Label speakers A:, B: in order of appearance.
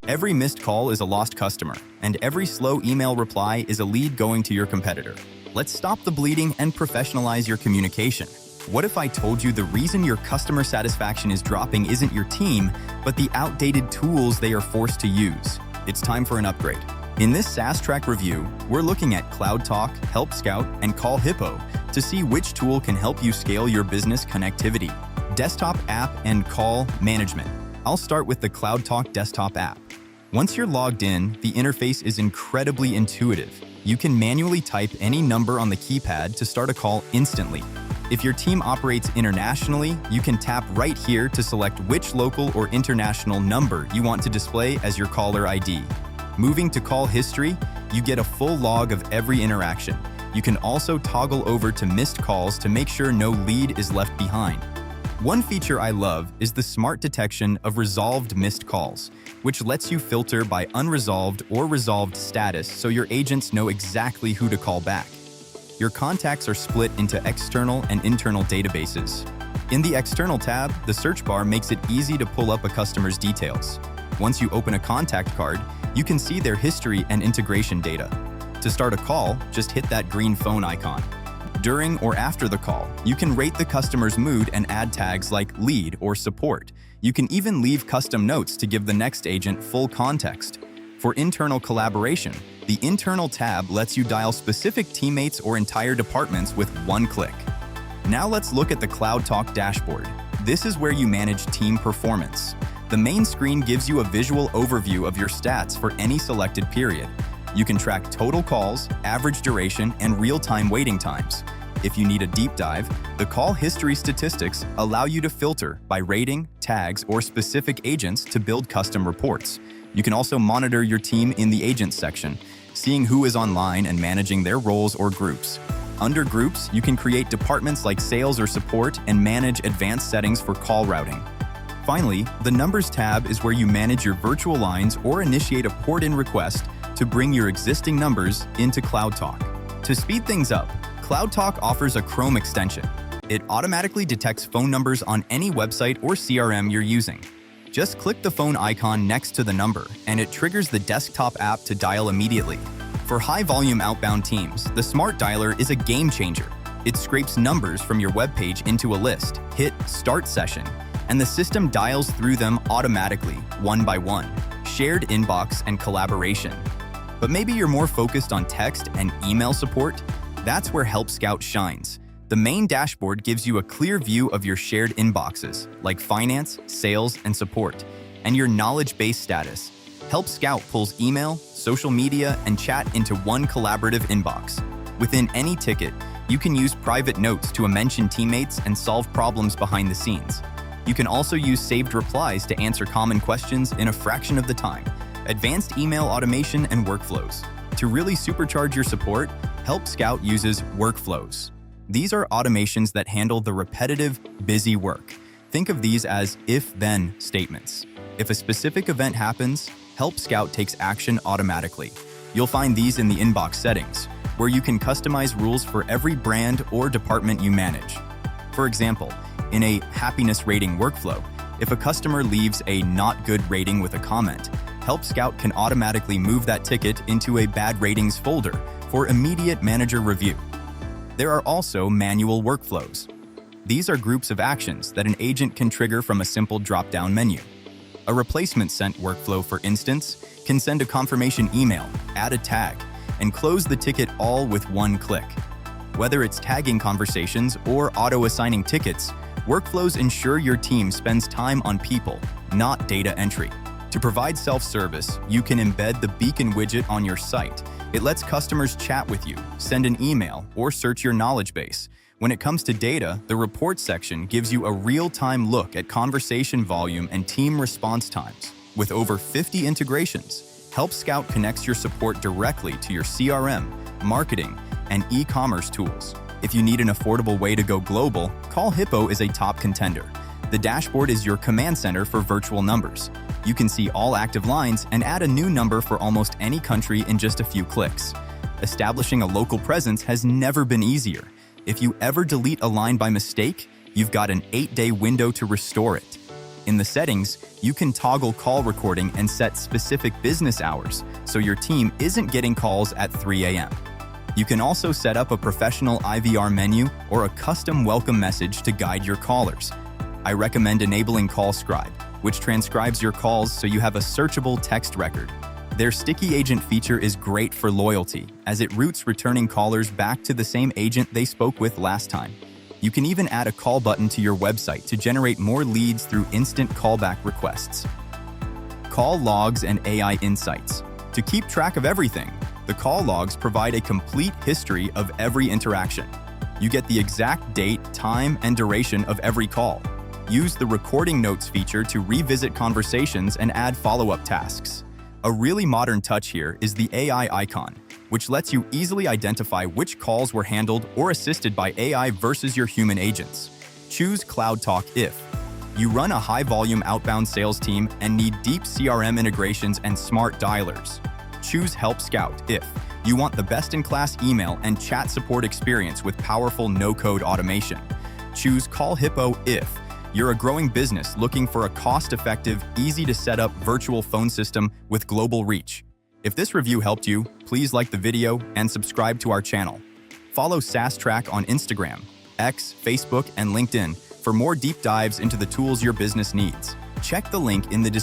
A: Every missed call is a lost customer, and every slow email reply is a lead going to your competitor. Let's stop the bleeding and professionalize your communication. What if I told you the reason your customer satisfaction is dropping isn't your team, but the outdated tools they are forced to use? It's time for an upgrade. In this SaaS Trac review, we're looking at CloudTalk, Help Scout, and CallHippo to see which tool can help you scale your business connectivity, desktop app, and call management. I'll start with the CloudTalk desktop app. Once you're logged in, the interface is incredibly intuitive. You can manually type any number on the keypad to start a call instantly. If your team operates internationally, you can tap right here to select which local or international number you want to display as your caller ID. Moving to call history, you get a full log of every interaction. You can also toggle over to missed calls to make sure no lead is left behind. One feature I love is the smart detection of resolved missed calls, which lets you filter by unresolved or resolved status so your agents know exactly who to call back. Your contacts are split into external and internal databases. In the External tab, the search bar makes it easy to pull up a customer's details. Once you open a contact card, you can see their history and integration data. To start a call, just hit that green phone icon. During or after the call, you can rate the customer's mood and add tags like lead or support. You can even leave custom notes to give the next agent full context. For internal collaboration, the Internal tab lets you dial specific teammates or entire departments with one click. Now let's look at the CloudTalk dashboard. This is where you manage team performance. The main screen gives you a visual overview of your stats for any selected period. You can track total calls, average duration, and real-time waiting times. If you need a deep dive, the call history statistics allow you to filter by rating, tags, or specific agents to build custom reports. You can also monitor your team in the Agents section, seeing who is online and managing their roles or groups. Under Groups, you can create departments like sales or support and manage advanced settings for call routing. Finally, the Numbers tab is where you manage your virtual lines or initiate a port-in request to bring your existing numbers into CloudTalk. To speed things up, CloudTalk offers a Chrome extension. It automatically detects phone numbers on any website or CRM you're using. Just click the phone icon next to the number, and it triggers the desktop app to dial immediately. For high-volume outbound teams, the Smart Dialer is a game changer. It scrapes numbers from your web page into a list, hit Start Session, and the system dials through them automatically, one by one. Shared inbox and collaboration. But maybe you're more focused on text and email support? That's where Help Scout shines. The main dashboard gives you a clear view of your shared inboxes, like finance, sales, and support, and your knowledge base status. Help Scout pulls email, social media, and chat into one collaborative inbox. Within any ticket, you can use private notes to mention teammates and solve problems behind the scenes. You can also use saved replies to answer common questions in a fraction of the time. Advanced email automation and workflows. To really supercharge your support, Help Scout uses workflows. These are automations that handle the repetitive, busy work. Think of these as if-then statements. If a specific event happens, Help Scout takes action automatically. You'll find these in the inbox settings, where you can customize rules for every brand or department you manage. For example, in a happiness rating workflow, if a customer leaves a not good rating with a comment, Help Scout can automatically move that ticket into a bad ratings folder for immediate manager review. There are also manual workflows. These are groups of actions that an agent can trigger from a simple drop-down menu. A replacement sent workflow, for instance, can send a confirmation email, add a tag, and close the ticket all with one click. Whether it's tagging conversations or auto-assigning tickets, workflows ensure your team spends time on people, not data entry. To provide self-service, you can embed the beacon widget on your site. It lets customers chat with you, send an email, or search your knowledge base. When it comes to data, the report section gives you a real-time look at conversation volume and team response times. With over 50 integrations, Help Scout connects your support directly to your CRM, marketing, and e-commerce tools. If you need an affordable way to go global, CallHippo is a top contender. The dashboard is your command center for virtual numbers. You can see all active lines and add a new number for almost any country in just a few clicks. Establishing a local presence has never been easier. If you ever delete a line by mistake, you've got an 8-day window to restore it. In the settings, you can toggle call recording and set specific business hours, so your team isn't getting calls at 3 a.m. You can also set up a professional IVR menu or a custom welcome message to guide your callers. I recommend enabling Call Scribe, which transcribes your calls so you have a searchable text record. Their Sticky Agent feature is great for loyalty, as it routes returning callers back to the same agent they spoke with last time. You can even add a call button to your website to generate more leads through instant callback requests. Call logs and AI insights. To keep track of everything, the call logs provide a complete history of every interaction. You get the exact date, time, and duration of every call. Use the recording notes feature to revisit conversations and add follow-up tasks. A really modern touch here is the AI icon, which lets you easily identify which calls were handled or assisted by AI versus your human agents. Choose CloudTalk if you run a high-volume outbound sales team and need deep CRM integrations and smart dialers. Choose Help Scout if you want the best-in-class email and chat support experience with powerful no-code automation. Choose CallHippo if you're a growing business looking for a cost-effective, easy-to-set-up virtual phone system with global reach. If this review helped you, please like the video and subscribe to our channel. Follow SaaS Trac on Instagram, X, Facebook, and LinkedIn for more deep dives into the tools your business needs. Check the link in the description